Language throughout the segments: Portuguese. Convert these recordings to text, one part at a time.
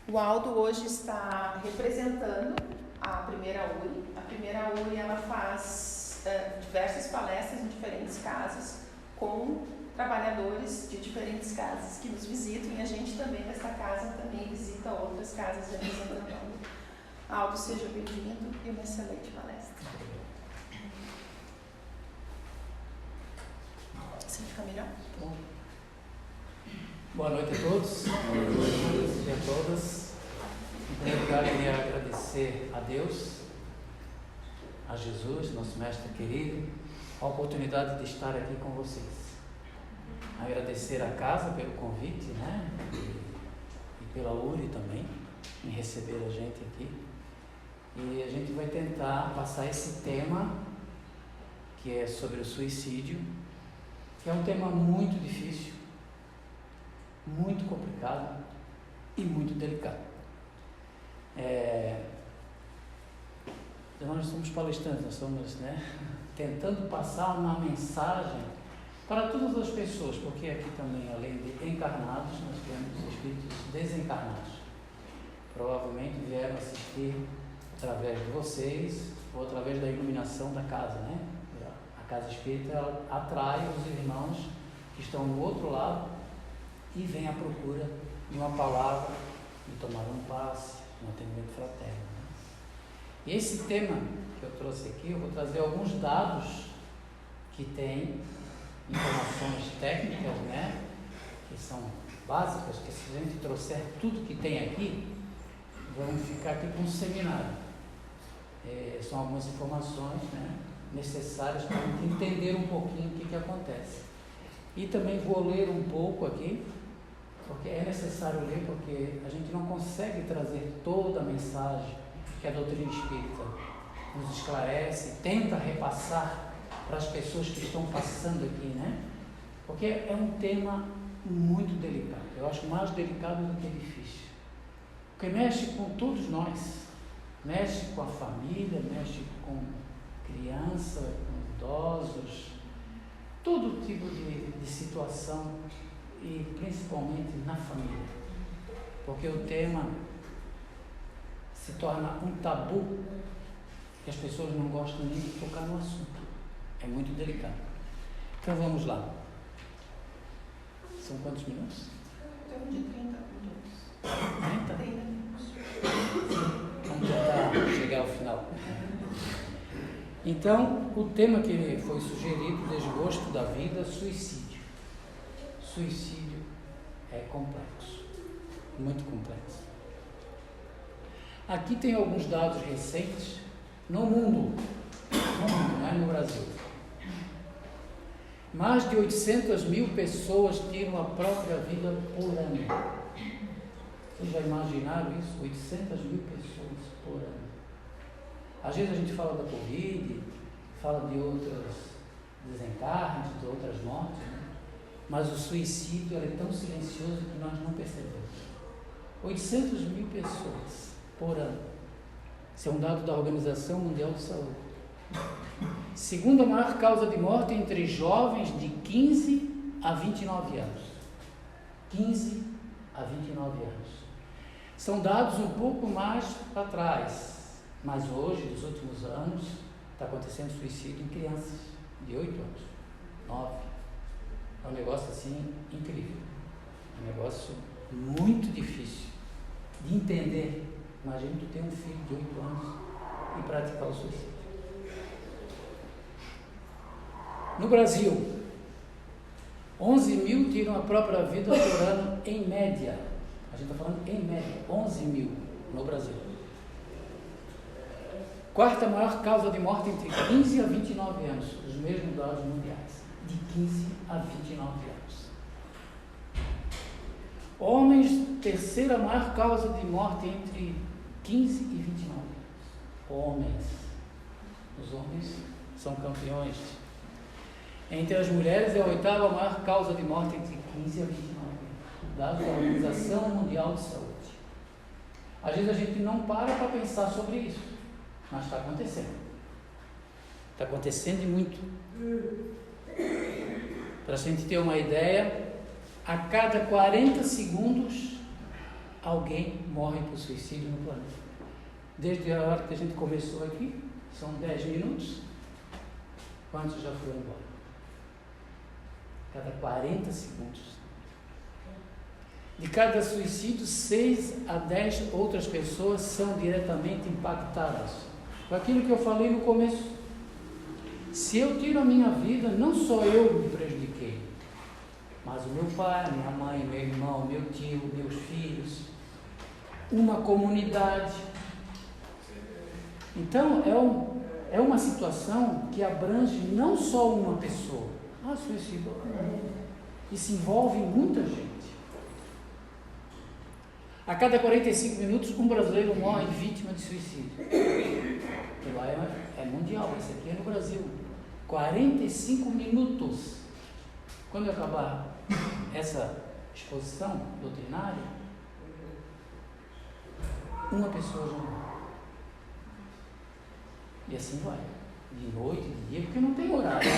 O Aldo hoje está representando a primeira URI. A primeira URI ela faz diversas palestras em diferentes casas com trabalhadores de diferentes casas que nos visitam, e a gente também desta casa também visita outras casas representando. Aldo, seja bem-vindo e uma excelente palestra. Você fica melhor? Boa noite a todos, e a todas. Em primeiro lugar, eu queria agradecer a Deus, a Jesus, nosso mestre querido, a oportunidade de estar aqui com vocês. Agradecer a casa pelo convite, né? E pela URI também, em receber a gente aqui. E a gente vai tentar passar esse tema, que é sobre o suicídio, que é um tema muito difícil, muito complicado e muito delicado. Nós somos palestrantes, nós estamos tentando passar uma mensagem para todas as pessoas, porque aqui também, além de encarnados, nós temos espíritos desencarnados. Provavelmente vieram assistir através de vocês ou através da iluminação da casa, né? A casa espírita ela atrai os irmãos que estão no outro lado e vem à procura de uma palavra, de tomar um passe, um atendimento fraterno. Né? E esse tema que eu trouxe aqui, eu vou trazer alguns dados que têm informações técnicas, né? Que são básicas, que se a gente trouxer tudo que tem aqui, vamos ficar aqui com um seminário. São algumas informações, né, necessárias para a gente entender um pouquinho o que acontece. E também vou ler um pouco aqui, porque é necessário ler, porque a gente não consegue trazer toda a mensagem que a doutrina espírita nos esclarece, tenta repassar para as pessoas que estão passando aqui, né? Porque é um tema muito delicado, eu acho mais delicado do que difícil, porque mexe com todos nós, mexe com a família, mexe com criança, com idosos, todo tipo de situação, e principalmente na família, porque o tema se torna um tabu que as pessoas não gostam nem de tocar no assunto, é muito delicado. Então vamos lá. São quantos minutos? Em torno de 30 minutos. 30? 30 minutos. Vamos tentar chegar ao final. Então, o tema que foi sugerido, desgosto da vida, suicídio. Suicídio é complexo, muito complexo. Aqui tem alguns dados recentes no mundo, não é no Brasil. Mais de 800 mil pessoas tiram a própria vida por ano. Vocês já imaginaram isso? 800 mil pessoas por ano. Às vezes a gente fala da Covid, fala de outros desencarnes, de outras mortes, né? Mas o suicídio é tão silencioso que nós não percebemos. 800 mil pessoas por ano. Isso é um dado da Organização Mundial de Saúde. Segunda maior causa de morte entre jovens de 15 a 29 anos. 15 a 29 anos. São dados um pouco mais para trás, mas hoje, nos últimos anos, está acontecendo suicídio em crianças de 8 anos, 9. É um negócio assim incrível, um negócio muito difícil de entender. Imagina tu ter um filho de 8 anos e praticar o suicídio. No Brasil, 11 mil tiram a própria vida por ano em média. A gente está falando em média, 11 mil no Brasil. Quarta maior causa de morte entre 15 a 29 anos, os mesmos dados mundiais, de 15 a 29 anos. Homens, terceira maior causa de morte entre 15 e 29 anos. Homens. Os homens são campeões. Entre as mulheres, é a oitava maior causa de morte entre 15 a 29 anos. Dados da Organização Mundial de Saúde. Às vezes a gente não para pensar sobre isso, mas está acontecendo. Está acontecendo e muito. Para a gente ter uma ideia, a cada 40 segundos alguém morre por suicídio no planeta. Desde a hora que a gente começou aqui, são 10 minutos, quantos já foram embora? Cada 40 segundos. De cada suicídio, 6 a 10 outras pessoas são diretamente impactadas. Com aquilo que eu falei no começo. Se eu tiro a minha vida, não só eu me prejudiquei, mas o meu pai, minha mãe, meu irmão, meu tio, meus filhos, uma comunidade. Então, é uma situação que abrange não só uma pessoa. Suicídio. Isso envolve muita gente. A cada 45 minutos, um brasileiro morre vítima de suicídio. Lá é mundial, esse aqui é no Brasil. 45 minutos. Quando acabar essa exposição doutrinária, uma pessoa já morre. E assim vai. De noite, de dia, porque não tem horário.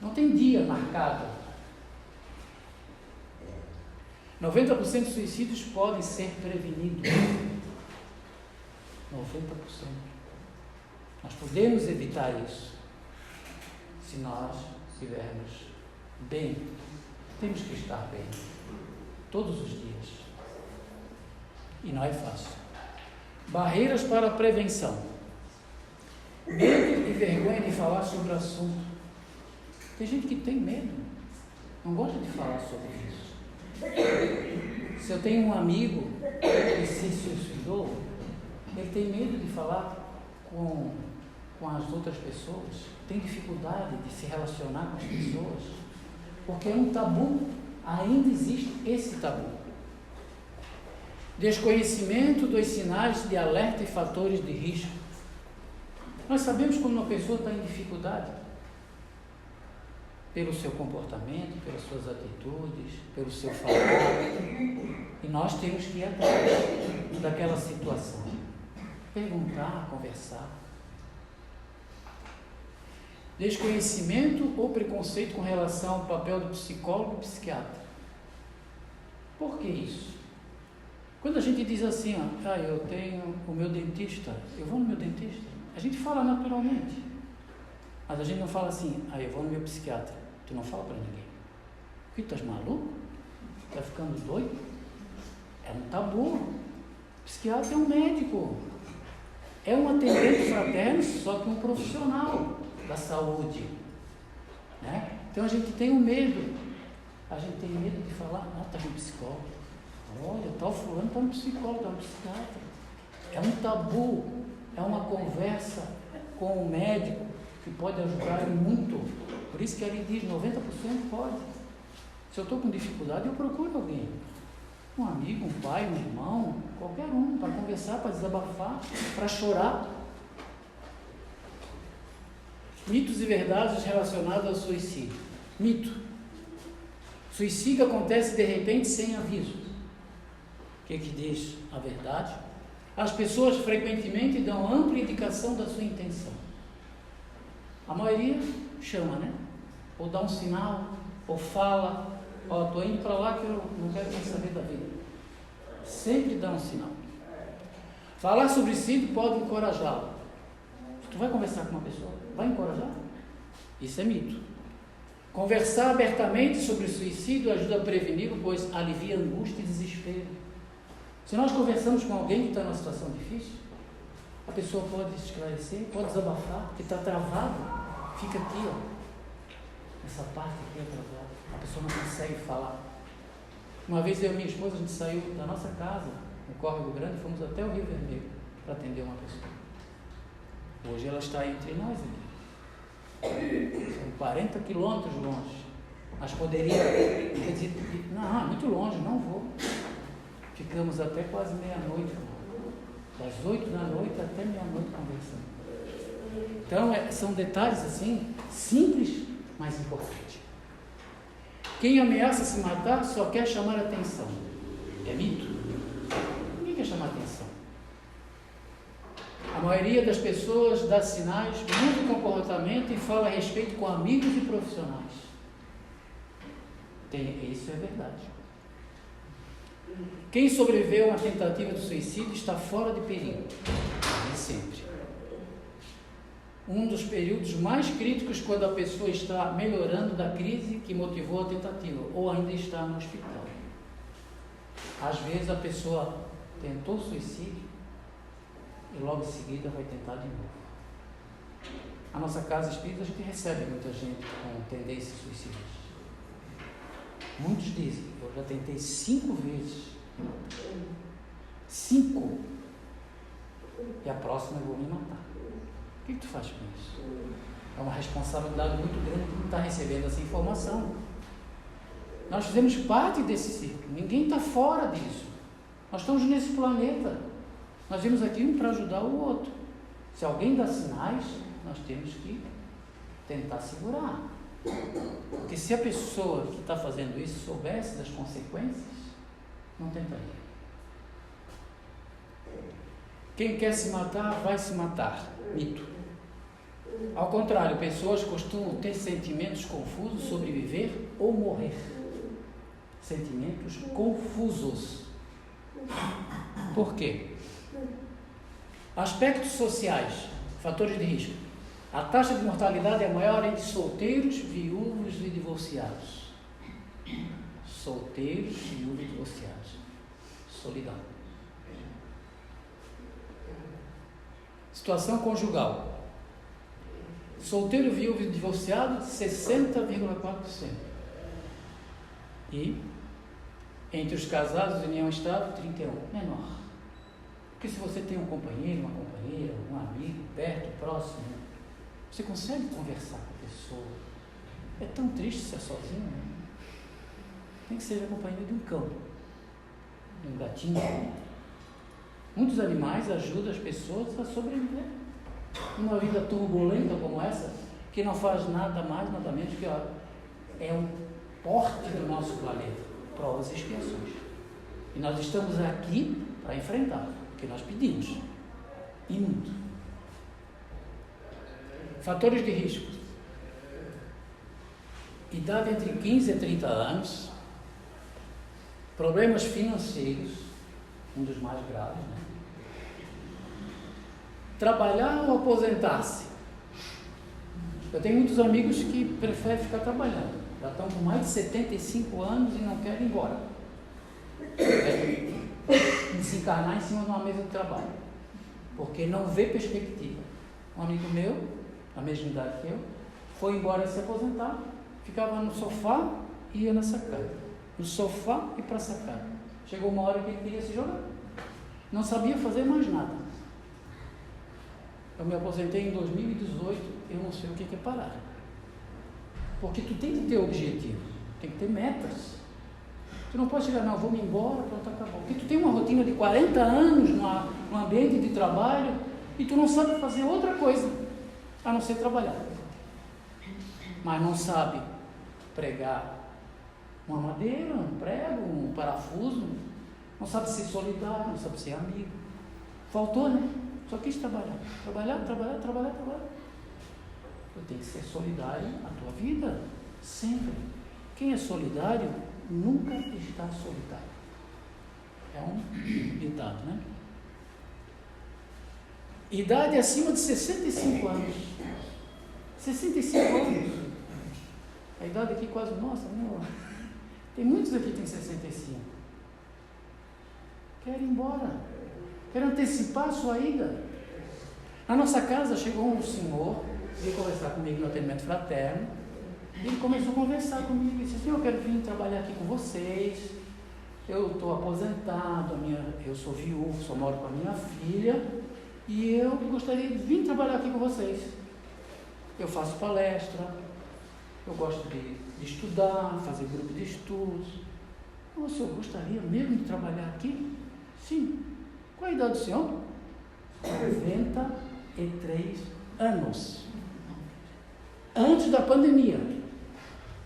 Não tem dia marcado. 90% dos suicídios podem ser prevenidos. 90%. Nós podemos evitar isso se nós estivermos bem. Temos que estar bem todos os dias. E não é fácil. Barreiras para a prevenção. Medo e vergonha de falar sobre o assunto. Tem gente que tem medo, não gosta de falar sobre isso. Se eu tenho um amigo que se suicidou, ele tem medo de falar com as outras pessoas, tem dificuldade de se relacionar com as pessoas, porque é um tabu, ainda existe esse tabu. Desconhecimento dos sinais de alerta e fatores de risco. Nós sabemos quando uma pessoa está em dificuldade, pelo seu comportamento, pelas suas atitudes, pelo seu falar. E nós temos que ir atrás daquela situação. Perguntar, conversar. Desconhecimento ou preconceito com relação ao papel do psicólogo e psiquiatra. Por que isso? Quando a gente diz assim, eu tenho o meu dentista, eu vou no meu dentista, a gente fala naturalmente. Mas a gente não fala assim, eu vou no meu psiquiatra. Tu não fala para ninguém. Tu estás maluco? Está ficando doido? É um tabu. O psiquiatra é um médico. É um atendente fraterno, só que um profissional da saúde. Né? Então a gente tem um medo. A gente tem medo de falar, está no psicólogo. Olha, tal fulano está no psicólogo, está no psiquiatra. É um tabu. É uma conversa com o médico que pode ajudar muito. Por isso que ele diz, 90% pode. Se eu estou com dificuldade, eu procuro alguém. Um amigo, um pai, um irmão, qualquer um, para conversar, para desabafar, para chorar. Mitos e verdades relacionados ao suicídio. Mito. Suicídio acontece de repente sem aviso. O que diz a verdade? As pessoas frequentemente dão ampla indicação da sua intenção. A maioria chama, né? Ou dá um sinal, ou fala, estou indo para lá que eu não quero mais saber da vida. Sempre dá um sinal. Falar sobre si pode encorajá-lo. Se tu vai conversar com uma pessoa, vai encorajar? Isso é mito. Conversar abertamente sobre suicídio ajuda a preveni-lo, pois alivia angústia e desespero. Se nós conversamos com alguém que está numa situação difícil, a pessoa pode se esclarecer, pode desabafar, que está travado, fica aqui, essa parte aqui é travada, a pessoa não consegue falar. Uma vez eu e minha esposa, a gente saiu da nossa casa, no Córrego Grande, fomos até o Rio Vermelho para atender uma pessoa. Hoje ela está entre nós aqui. São 40 quilômetros longe. Mas poderia dizer, não, é muito longe, não vou. Ficamos até quase meia-noite, das 8 da noite até meia-noite conversando. Então, são detalhes assim, simples, mas importantes. Quem ameaça se matar só quer chamar atenção. É mito. Ninguém quer chamar atenção. A maioria das pessoas dá sinais, muda o comportamento e fala a respeito com amigos e profissionais. Isso é verdade. Quem sobreviveu a uma tentativa de suicídio está fora de perigo. Nem sempre. Um dos períodos mais críticos quando a pessoa está melhorando da crise que motivou a tentativa ou ainda está no hospital. Às vezes a pessoa tentou suicídio e logo em seguida vai tentar de novo. A nossa casa espírita, a gente recebe muita gente com tendências suicidas. Muitos dizem, eu já tentei 5 vezes. 5. E a próxima eu vou me matar. O que tu faz com isso? É uma responsabilidade muito grande que não está recebendo essa informação. Nós fizemos parte desse ciclo. Ninguém está fora disso. Nós estamos nesse planeta. Nós viemos aqui um para ajudar o outro. Se alguém dá sinais, nós temos que tentar segurar. Porque se a pessoa que está fazendo isso soubesse das consequências, não tentaria. Quem quer se matar, vai se matar. Mito. Ao contrário, pessoas costumam ter sentimentos confusos sobre viver ou morrer. Sentimentos confusos. Por quê? Aspectos sociais, fatores de risco. A taxa de mortalidade é maior entre solteiros, viúvos e divorciados. Solteiros, viúvos e divorciados. Solidão. Situação conjugal. Solteiro, viúvo e divorciado, 60,4%. E entre os casados em união estável, 31%. Menor. Porque se você tem um companheiro, uma companheira, um amigo perto, próximo, você consegue conversar com a pessoa. É tão triste ser sozinho, né? Tem que ser a companhia de um cão, de um gatinho. Muitos animais ajudam as pessoas a sobreviver. Numa vida turbulenta como essa, que não faz nada mais, nada menos que é um porte do nosso planeta, provas e expiações. E nós estamos aqui para enfrentar, porque nós pedimos. E muito. Fatores de risco. Idade entre 15 e 30 anos. Problemas financeiros, um dos mais graves, né? Trabalhar ou aposentar-se? Eu tenho muitos amigos que preferem ficar trabalhando. Já estão com mais de 75 anos e não querem ir embora. Querem se encarnar em cima de uma mesa de trabalho. Porque não vê perspectiva. Um amigo meu, a mesma idade que eu, foi embora se aposentar, ficava no sofá e ia na sacada. No sofá e para a sacada. Chegou uma hora que ele queria se jogar. Não sabia fazer mais nada. Eu me aposentei em 2018, eu não sei o que é parar. Porque tu tem que ter objetivo, tem que ter metas. Tu não pode chegar, não, vou me embora, pronto, acabou. Porque tu tem uma rotina de 40 anos no ambiente de trabalho e tu não sabe fazer outra coisa, a não ser trabalhar. Mas não sabe pregar uma madeira, um prego, um parafuso, não sabe ser solidário, não sabe ser amigo. Faltou, né? Só quis trabalhar. Tu tem que ser solidário na tua vida, sempre. Quem é solidário nunca está solitário. É um ditado, né? Idade acima de 65 anos. 65 anos. A idade aqui quase nossa, né? Tem muitos aqui que têm 65. Querem ir embora. Quero antecipar a sua ida. Na nossa casa chegou um senhor, veio conversar comigo no atendimento fraterno, e ele começou a conversar comigo, e disse assim, eu quero vir trabalhar aqui com vocês, eu estou aposentado, eu sou viúvo, só moro com a minha filha, e eu gostaria de vir trabalhar aqui com vocês. Eu faço palestra, eu gosto de estudar, fazer grupo de estudos. O senhor gostaria mesmo de trabalhar aqui? Sim. Qual a idade do senhor? 93 anos. Antes da pandemia.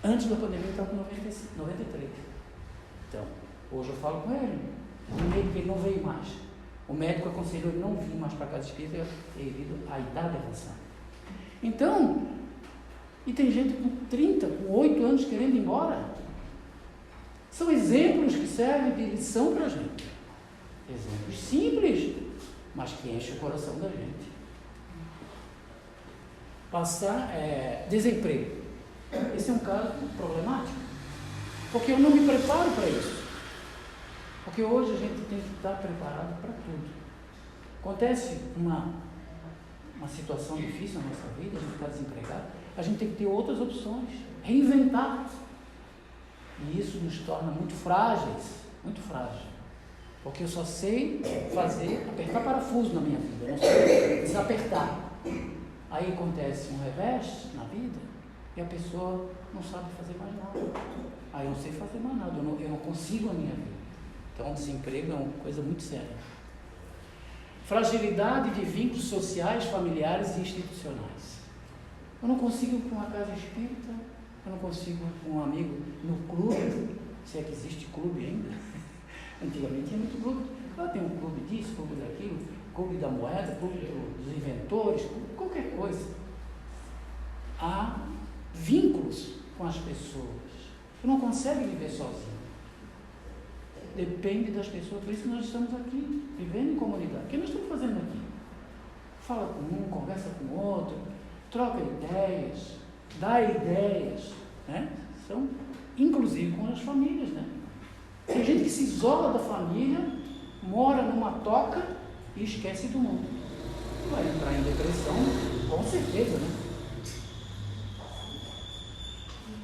Antes da pandemia ele estava com 93. Então, hoje eu falo com ele. Primeiro que ele não veio mais. O médico aconselhou ele não vir mais para a casa espírita devido à idade avançada. Então, e tem gente com 30, com 8 anos querendo ir embora. São exemplos que servem de lição para a gente. Exemplos simples, mas que enchem o coração da gente. Desemprego. Esse é um caso problemático, porque eu não me preparo para isso. Porque hoje a gente tem que estar preparado para tudo. Acontece uma situação difícil na nossa vida, a gente está desempregado, a gente tem que ter outras opções, reinventar. E isso nos torna muito frágeis, muito frágeis. Porque eu só sei apertar parafuso na minha vida, eu não sei desapertar. Aí acontece um revés na vida e a pessoa não sabe fazer mais nada. Aí eu não sei fazer mais nada, eu não consigo a minha vida. Então, o desemprego é uma coisa muito séria. Fragilidade de vínculos sociais, familiares e institucionais. Eu não consigo com uma casa espírita, eu não consigo com um amigo no clube, se é que existe clube ainda. Antigamente tinha muito clube. Agora tem um clube disso, clube daquilo, clube da moeda, clube dos inventores, qualquer coisa. Há vínculos com as pessoas. Você não consegue viver sozinho. Depende das pessoas. Por isso que nós estamos aqui, vivendo em comunidade. O que nós estamos fazendo aqui? Fala com um, conversa com o outro, troca ideias, dá ideias, né? São, inclusive com as famílias, né? Tem gente que se isola da família, mora numa toca e esquece do mundo. Vai entrar em depressão, com certeza, né?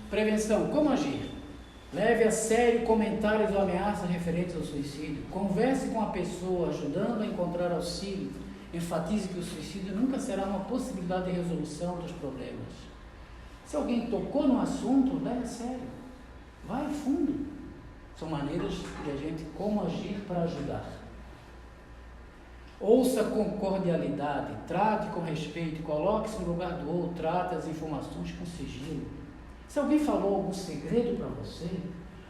Prevenção, como agir? Leve a sério comentários ou ameaças referentes ao suicídio. Converse com a pessoa, ajudando a encontrar auxílio. Enfatize que o suicídio nunca será uma possibilidade de resolução dos problemas. Se alguém tocou no assunto, leve a sério. Vai a fundo. São maneiras de a gente como agir para ajudar. Ouça com cordialidade, trate com respeito, coloque-se no lugar do outro, trate as informações com sigilo. Se alguém falou algum segredo para você,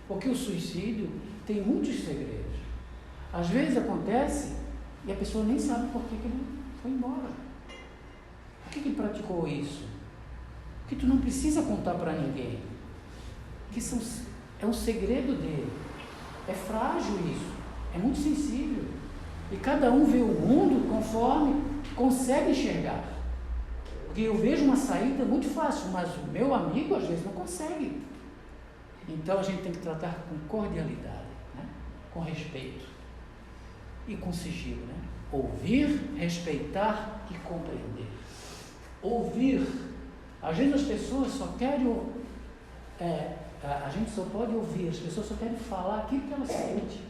porque o suicídio tem muitos segredos. Às vezes acontece e a pessoa nem sabe por que ele foi embora. Por que ele praticou isso? Porque tu não precisa contar para ninguém. Que é um segredo dele. É frágil isso. É muito sensível. E cada um vê o mundo conforme consegue enxergar. Porque eu vejo uma saída muito fácil, mas o meu amigo às vezes não consegue. Então a gente tem que tratar com cordialidade, né? Com respeito e com sigilo, né? Ouvir, respeitar e compreender. Ouvir. Às vezes as pessoas só querem a gente só pode ouvir, as pessoas só querem falar aquilo que elas sentem.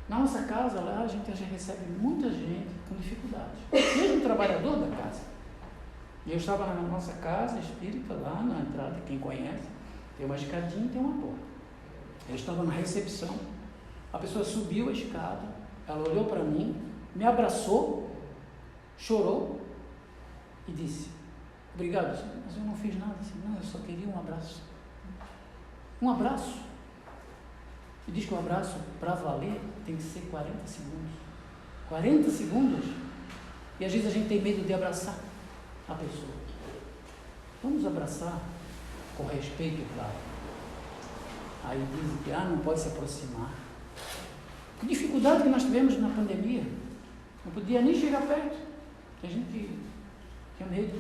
Na nossa casa, lá, a gente recebe muita gente com dificuldade. Mesmo um trabalhador da casa. E eu estava na nossa casa espírita, lá na entrada, quem conhece, tem uma escadinha e tem uma porta. Eu estava na recepção, a pessoa subiu a escada, ela olhou para mim, me abraçou, chorou e disse: obrigado, senhor, mas eu não fiz nada assim. Não, eu só queria um abraço. Um abraço. E diz que o abraço, para valer, tem que ser 40 segundos. 40 segundos. E às vezes a gente tem medo de abraçar a pessoa. Vamos abraçar com respeito, claro. Aí dizem que não pode se aproximar. Que dificuldade que nós tivemos na pandemia. Não podia nem chegar perto. A gente tinha medo.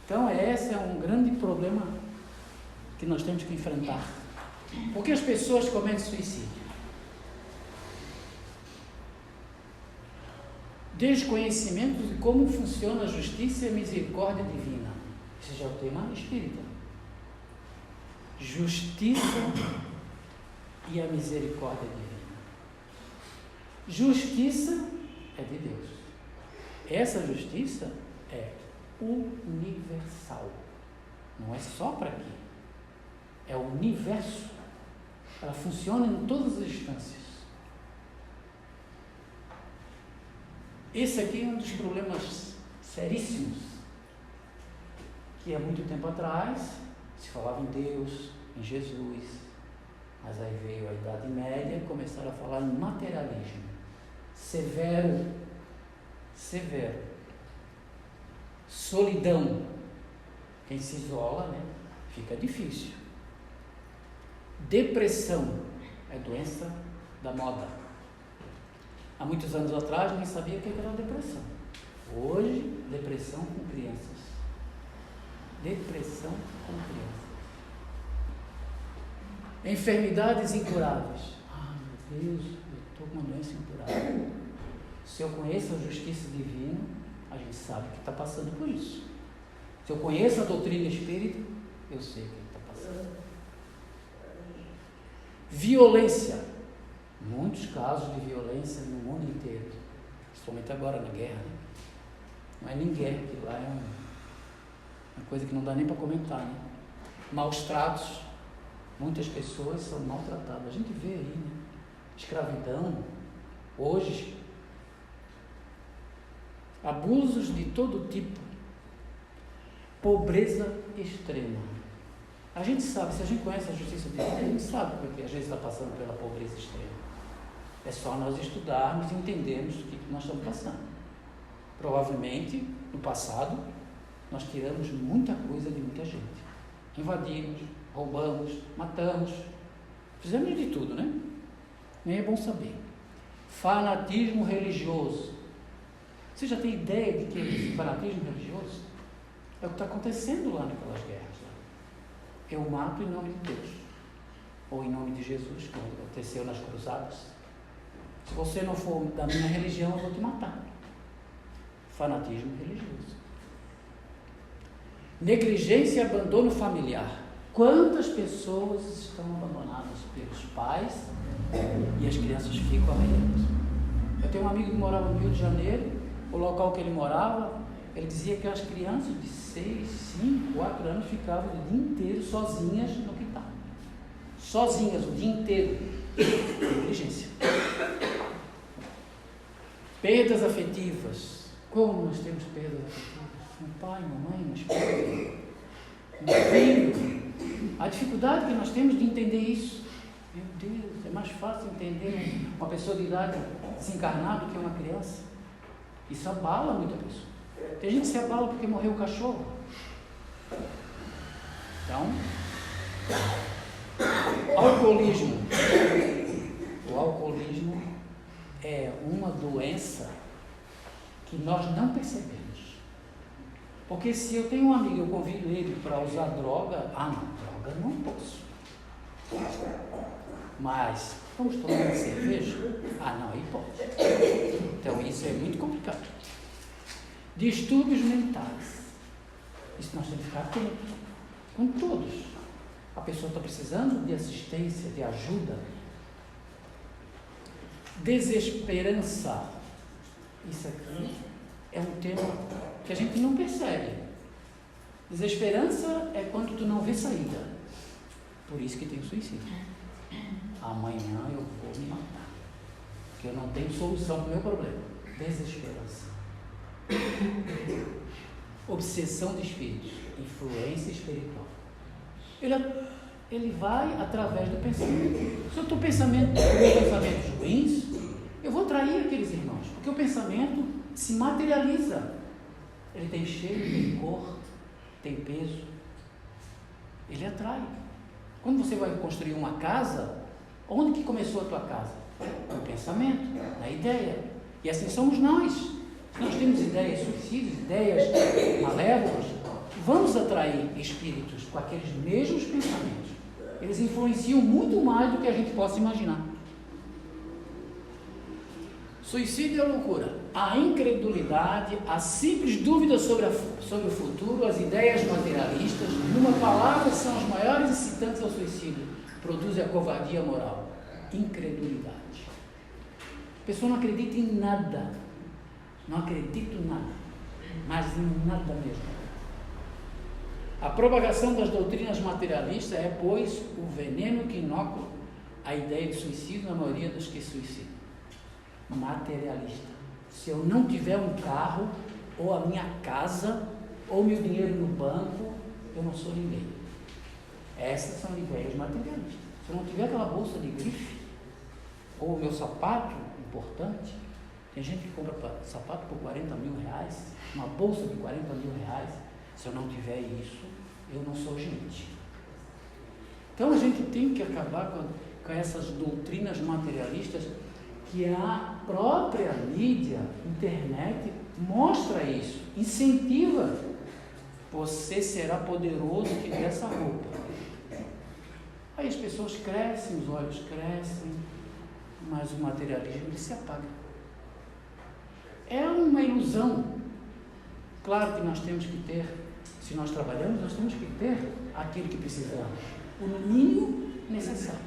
Então esse é um grande problema que nós temos que enfrentar. Por que as pessoas cometem suicídio? Desconhecimento de como funciona a justiça e a misericórdia divina. Esse já é o tema espírita. Justiça e a misericórdia divina. Justiça é de Deus. Essa justiça é universal. Não é só para aqui. É o universo. Ela funciona em todas as instâncias. Esse aqui é um dos problemas seríssimos, que há muito tempo atrás se falava em Deus, em Jesus, mas aí veio a Idade Média e começaram a falar em materialismo. Severo. Solidão. Quem se isola, né? Fica difícil. Depressão é doença da moda. Há muitos anos atrás ninguém sabia o que era depressão. Hoje, depressão com crianças. Depressão com crianças. Enfermidades incuráveis. Meu Deus, eu estou com uma doença incurável. Se eu conheço a justiça divina, a gente sabe que está passando por isso. Se eu conheço a doutrina espírita, eu sei que está passando. Violência. Muitos casos de violência no mundo inteiro. Principalmente agora na guerra. Né? Não é ninguém, que lá é uma coisa que não dá nem para comentar. Né? Maus tratos. Muitas pessoas são maltratadas. A gente vê aí, né? Escravidão. Hoje, abusos de todo tipo. Pobreza extrema. A gente sabe, se a gente conhece a justiça divina, a gente sabe porque a gente está passando pela pobreza extrema. É só nós estudarmos e entendermos o que nós estamos passando. Provavelmente, no passado, nós tiramos muita coisa de muita gente. Invadimos, roubamos, matamos, fizemos de tudo, né? Nem é bom saber. Fanatismo religioso. Você já tem ideia de que é esse fanatismo religioso? É o que está acontecendo lá naquelas guerras. Eu mato em nome de Deus, ou em nome de Jesus, como aconteceu nas cruzadas. Se você não for da minha religião, eu vou te matar. Fanatismo religioso. Negligência e abandono familiar. Quantas pessoas estão abandonadas pelos pais e as crianças ficam arrependidas? Eu tenho um amigo que morava no Rio de Janeiro, o local que ele morava, ele dizia que as crianças de 6, 5, 4 anos ficavam o dia inteiro sozinhas no quintal. Sozinhas o dia inteiro. Negligência. Perdas afetivas. Como nós temos perdas afetivas? Um pai, uma mãe, uma esposa, um filho. A dificuldade que nós temos de entender isso. Meu Deus, é mais fácil entender uma pessoa de idade desencarnada do que uma criança. Isso abala muita pessoa. Tem gente que se abala porque morreu o cachorro. Então, alcoolismo. O alcoolismo é uma doença que nós não percebemos. Porque se eu tenho um amigo e eu convido ele para usar droga, droga não posso. Mas, vamos tomar uma cerveja? Aí pode. Então isso é muito complicado. Distúrbios mentais. Isso nós temos que ficar atentos. Com todos. A pessoa está precisando de assistência, de ajuda. Desesperança. Isso aqui é um tema que a gente não percebe. Desesperança é quando tu não vê saída. Por isso que tem o suicídio. Amanhã eu vou me matar. Porque eu não tenho solução para o meu problema. Desesperança. Obsessão de espíritos. Influência espiritual. Ele vai através do pensamento. Se eu estou com pensamentos ruins, eu vou atrair aqueles irmãos. Porque o pensamento se materializa. Ele tem cheiro, tem cor, tem peso. Ele atrai. Quando você vai construir uma casa, onde que começou a tua casa? No pensamento, na ideia. E assim somos nós. Se nós temos ideias suicidas, ideias malévolas, vamos atrair espíritos com aqueles mesmos pensamentos. Eles influenciam muito mais do que a gente possa imaginar. Suicídio é loucura. A incredulidade, a simples dúvida sobre o futuro, as ideias materialistas, numa palavra, são as maiores incitantes ao suicídio. Produzem a covardia moral. Incredulidade. A pessoa não acredita em nada. Não acredita em nada. Mas em nada mesmo. A propagação das doutrinas materialistas é, pois, o veneno que inocula a ideia de suicídio na maioria dos que suicidam. Materialista. Se eu não tiver um carro, ou a minha casa, ou meu dinheiro no banco, eu não sou ninguém. Essas são ideias materialistas. Se eu não tiver aquela bolsa de grife, ou o meu sapato importante, tem gente que compra sapato por 40 mil reais, uma bolsa de 40 mil reais. Se eu não tiver isso, eu não sou gente. Então a gente tem que acabar com essas doutrinas materialistas que a própria mídia, internet, mostra isso, incentiva. Você será poderoso que dessa roupa. Aí as pessoas crescem, os olhos crescem, mas o materialismo ele se apaga. É uma ilusão. Claro que nós temos que ter, se nós trabalhamos, nós temos que ter aquilo que precisamos, o mínimo necessário,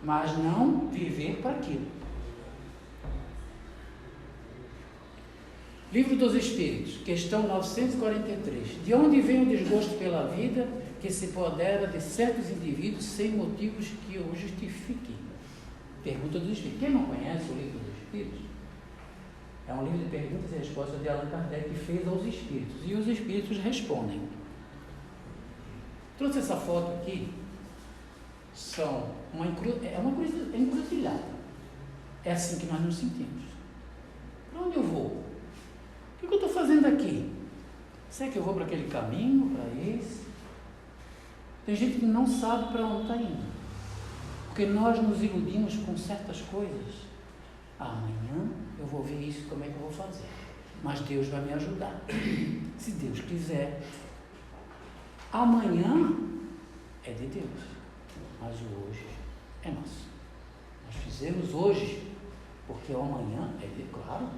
mas não viver para aquilo. Livro dos Espíritos, questão 943. De onde vem o desgosto pela vida que se apodera de certos indivíduos sem motivos que o justifiquem? Pergunta dos Espíritos. Quem não conhece o Livro dos Espíritos? É um livro de perguntas e respostas de Allan Kardec que fez aos Espíritos. E os Espíritos respondem. Trouxe essa foto aqui. É uma encruzilhada. É assim que nós nos sentimos. Para onde eu vou? O que eu estou fazendo aqui? Será que eu vou para aquele caminho, para esse? Tem gente que não sabe para onde está indo. Porque nós nos iludimos com certas coisas. Amanhã eu vou ver isso, como é que eu vou fazer? Mas Deus vai me ajudar. Se Deus quiser. Amanhã é de Deus. Mas o hoje é nosso. Nós fizemos hoje, porque o amanhã é dele, claro.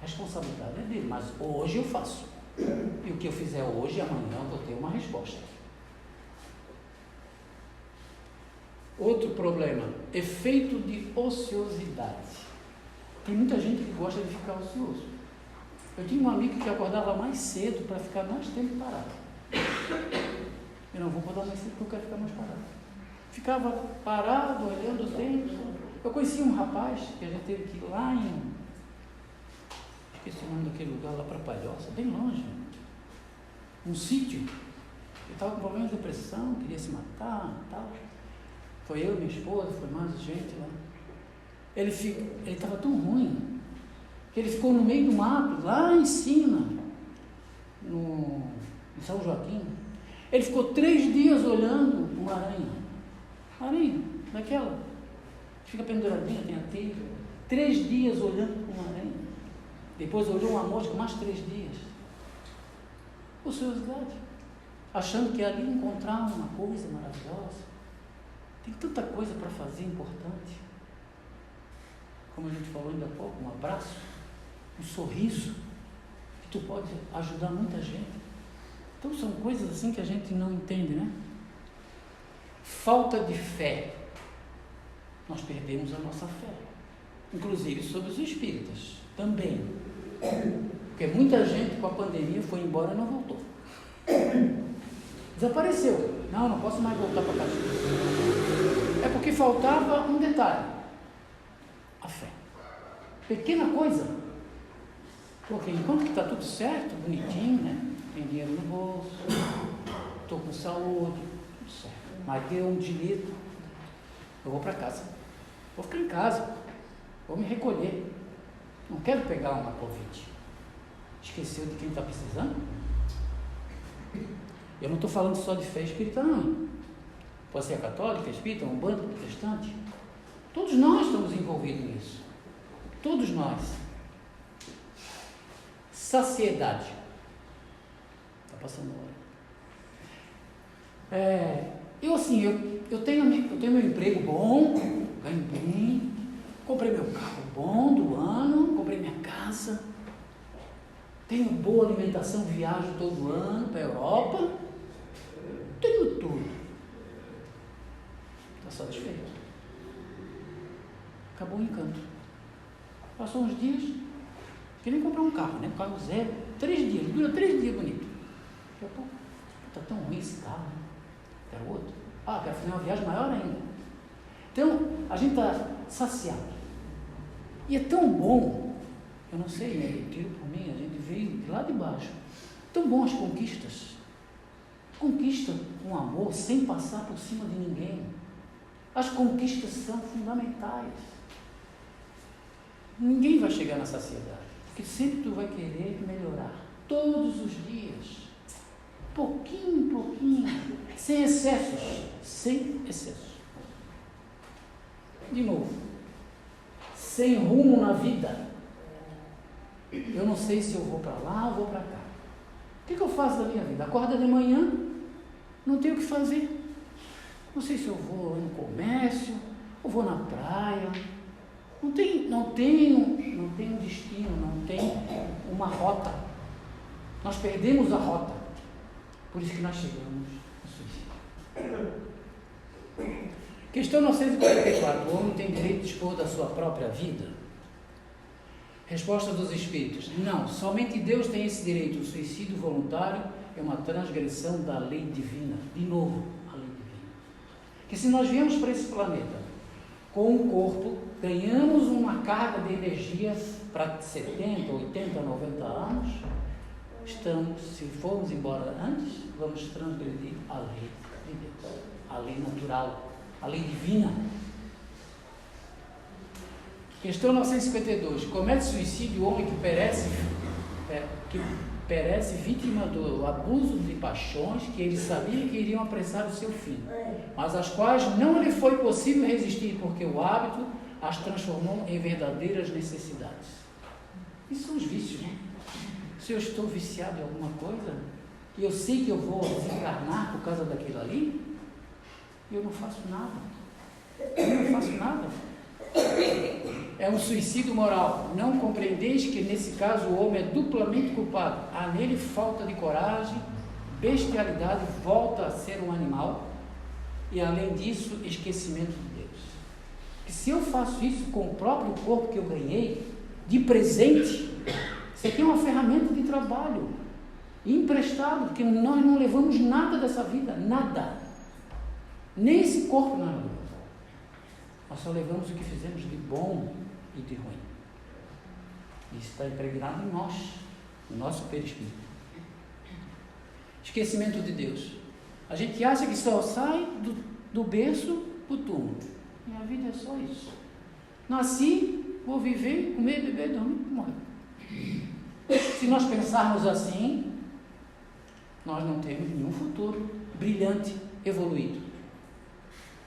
A responsabilidade é dele, mas hoje eu faço. E o que eu fizer hoje, amanhã eu vou ter uma resposta. Outro problema, efeito de ociosidade. Tem muita gente que gosta de ficar ocioso. Eu tinha um amigo que acordava mais cedo para ficar mais tempo parado. Eu não vou acordar mais cedo porque eu quero ficar mais parado. Ficava parado, olhando o tempo. Eu conheci um rapaz que a gente teve que ir lá em... Esqueci o nome daquele lugar lá para Palhoça, bem longe. Um sítio. Ele estava com problema de depressão, queria se matar e tal. Foi eu, minha esposa, foi mais gente lá. Ele estava tão ruim que ele ficou no meio do mato, lá em cima, em São Joaquim. Ele ficou 3 dias olhando uma aranha. Aranha, daquela que fica penduradinha, tem a teia. 3 dias olhando para uma aranha. Depois olhou uma mosca mais 3 dias. Ociosidade. Achando que ali encontrar uma coisa maravilhosa. Tem tanta coisa para fazer importante. Como a gente falou ainda há pouco, um abraço, um sorriso, que tu pode ajudar muita gente. Então são coisas assim que a gente não entende, né? Falta de fé. Nós perdemos a nossa fé. Inclusive sobre os espíritas também. Porque muita gente com a pandemia foi embora e não voltou. Desapareceu. Não posso mais voltar para casa. É porque faltava um detalhe. A fé. Pequena coisa. Porque enquanto que está tudo certo, bonitinho, né? Tem dinheiro no bolso, estou com saúde, tudo certo. Mas deu um deslido, eu vou para casa. Vou ficar em casa. Vou me recolher. Não quero pegar uma Covid. Esqueceu de quem está precisando? Eu não estou falando só de fé espírita, não. Pode ser católica, espírita, umbanda, protestante. Todos nós estamos envolvidos nisso. Todos nós. Saciedade. Está passando a hora. Eu tenho meu emprego bom, ganho bem, comprei meu carro bom do ano, comprei minha casa, tenho boa alimentação, viajo todo ano para a Europa, tenho tudo. Está satisfeito? Acabou o encanto. Passou uns dias, queria comprar um carro, né? Um carro zero, 3 dias, dura 3 dias bonito. Daqui a pouco, está tão ruim esse carro, né? Quero outro. Quero fazer uma viagem maior ainda. Então, a gente está saciado. E é tão bom, eu não sei, né? Eu tiro por mim, a gente veio de lá de baixo. Tão bom as conquistas. Conquista com amor, sem passar por cima de ninguém. As conquistas são fundamentais. Ninguém vai chegar na saciedade, porque sempre tu vai querer melhorar. Todos os dias. Pouquinho em pouquinho. sem excessos, sem excessos. De novo, sem rumo na vida. Eu não sei se eu vou para lá ou vou para cá. O que eu faço da minha vida? Acorda de manhã, não tenho o que fazer. Não sei se eu vou no comércio, ou vou na praia. Não tenho destino, não tem uma rota. Nós perdemos a rota. Por isso que nós chegamos ao suicídio. Questão 944. O homem tem direito de dispor da sua própria vida? Resposta dos Espíritos. Não, somente Deus tem esse direito. O suicídio voluntário é uma transgressão da lei divina. De novo, a lei divina. Que se nós viemos para esse planeta com um corpo, ganhamos uma carga de energia para 70, 80, 90 anos, se formos embora antes, vamos transgredir a lei de Deus, a lei natural, a lei divina. Questão 952. Comete suicídio o homem que perece vítima do abuso de paixões que ele sabia que iriam apressar o seu fim, mas às quais não lhe foi possível resistir, porque o hábito as transformou em verdadeiras necessidades. Isso são os vícios, né? Se eu estou viciado em alguma coisa, e eu sei que eu vou desencarnar por causa daquilo ali, eu não faço nada. É um suicídio moral. Não compreendeis que nesse caso o homem é duplamente culpado. Há nele falta de coragem, bestialidade, volta a ser um animal e além disso esquecimento de Deus. E se eu faço isso com o próprio corpo que eu ganhei de presente, isso aqui é uma ferramenta de trabalho emprestado, porque nós não levamos nada dessa vida, nada, nem esse corpo nós não levamos. Nós só levamos o que fizemos de bom e de ruim. Isso está impregnado em nós, no nosso perispírito. Esquecimento de Deus. A gente acha que só sai do berço para o túmulo. Minha vida é só isso. Nasci, vou viver, comer, beber, dormir, morrer. Se nós pensarmos assim, nós não temos nenhum futuro brilhante, evoluído.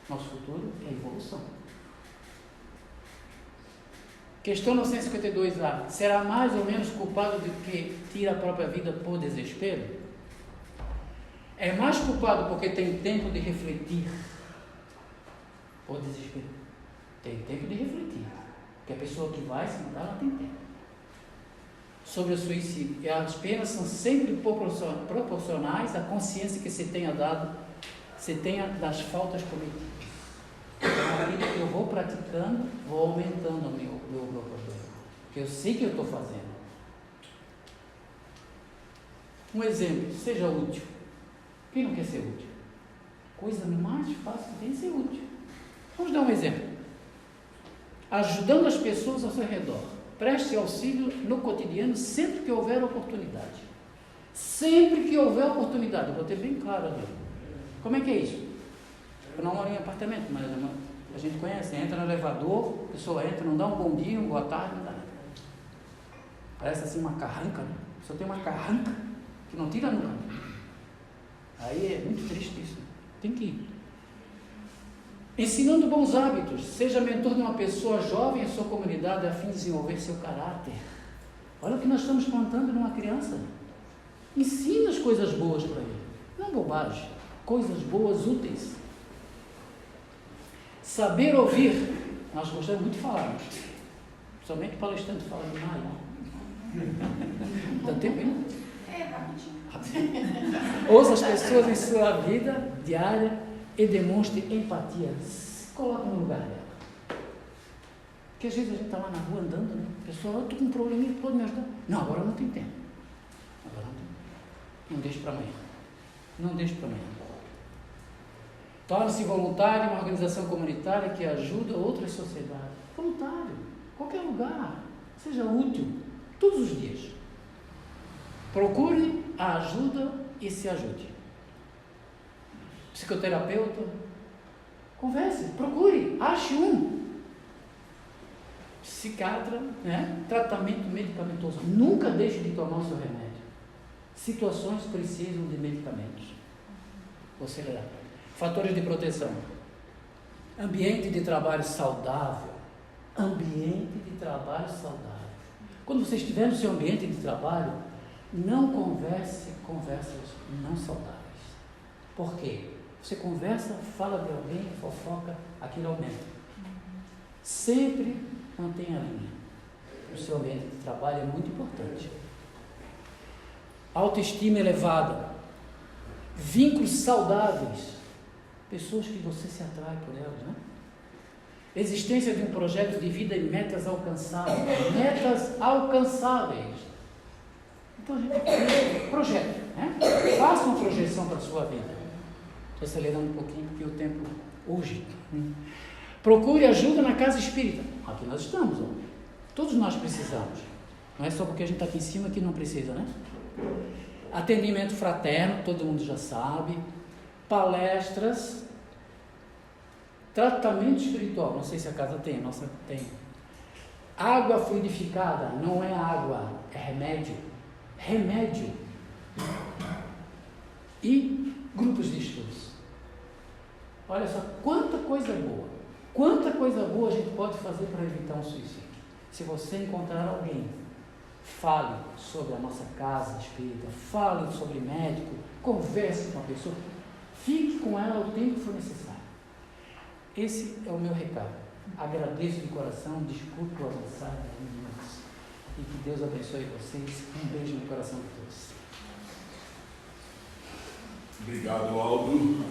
Nosso futuro é evolução. Questão 952A. Será mais ou menos culpado do que tira a própria vida por desespero? É mais culpado porque tem tempo de refletir por desespero. Tem tempo de refletir. Porque a pessoa que vai se matar, ela tem tempo. Sobre o suicídio. E as penas são sempre proporcionais à consciência que você tenha das faltas cometidas. Então, a vida que eu vou praticando, vou aumentando o meu problema. Porque eu sei que eu estou fazendo. Um exemplo, seja útil. Quem não quer ser útil? Coisa mais fácil que tem é ser útil. Vamos dar um exemplo. Ajudando as pessoas ao seu redor. Preste auxílio no cotidiano sempre que houver oportunidade. Sempre que houver oportunidade. Eu vou ter bem claro ali. Como é que é isso? Eu não moro em apartamento, mas a gente conhece. Entra no elevador, a pessoa entra, não dá um bom dia, uma boa tarde, não dá nada. Parece assim uma carranca, né? A pessoa tem uma carranca que não tira nunca. Aí é muito triste isso. Tem que ir. Ensinando bons hábitos. Seja mentor de uma pessoa jovem em sua comunidade a fim de desenvolver seu caráter. Olha o que nós estamos plantando numa criança. Ensina as coisas boas para ele. Não bobagem. Coisas boas, úteis. Saber ouvir. Nós gostamos muito de falar. Somente o palestrante fala demais. Dá tempo ainda? Rapidinho. Ouça as pessoas em sua vida diária e demonstre empatia. Se coloque no lugar dela. Porque às vezes a gente está lá na rua andando, né? A pessoa, eu estou com um probleminha, pode me ajudar? Não, agora não tem tempo. Agora não tem tempo. Não deixe para amanhã. Não deixe para amanhã. Torne-se voluntário em uma organização comunitária que ajuda outras sociedades. Voluntário. Qualquer lugar. Seja útil. Todos os dias. Procure a ajuda e se ajude. Psicoterapeuta, converse, procure, ache um. Psiquiatra, né? Tratamento medicamentoso. Nunca deixe de tomar o seu remédio. Situações precisam de medicamentos. Vou acelerar. Fatores de proteção. Ambiente de trabalho saudável. Ambiente de trabalho saudável. Quando você estiver no seu ambiente de trabalho, não converse conversas não saudáveis. Por quê? Você conversa, fala de alguém, fofoca, aquilo aumenta. Sempre mantenha a linha. O seu ambiente de trabalho é muito importante. Autoestima elevada. Vínculos saudáveis. Pessoas que você se atrai por elas, né? Existência de um projeto de vida e metas alcançáveis. Metas alcançáveis. Então, gente, projeto, né? Faça uma projeção para a sua vida. Estou acelerando um pouquinho porque o tempo urge. Procure ajuda na casa espírita. Aqui nós estamos, ó. Todos nós precisamos. Não é só porque a gente está aqui em cima que não precisa, né? Atendimento fraterno, todo mundo já sabe. Palestras. Tratamento espiritual, não sei se a casa tem, a nossa tem. Água fluidificada, não é água, é remédio. Remédio. E grupos de estudos. Olha só, quanta coisa boa. Quanta coisa boa a gente pode fazer para evitar um suicídio. Se você encontrar alguém, fale sobre a nossa casa espírita, fale sobre médico, converse com a pessoa, fique com ela o tempo que for necessário. Esse é o meu recado. Agradeço de coração, desculpe o avançar de minutos. E que Deus abençoe vocês. Um beijo no coração de todos. Obrigado, Aldo.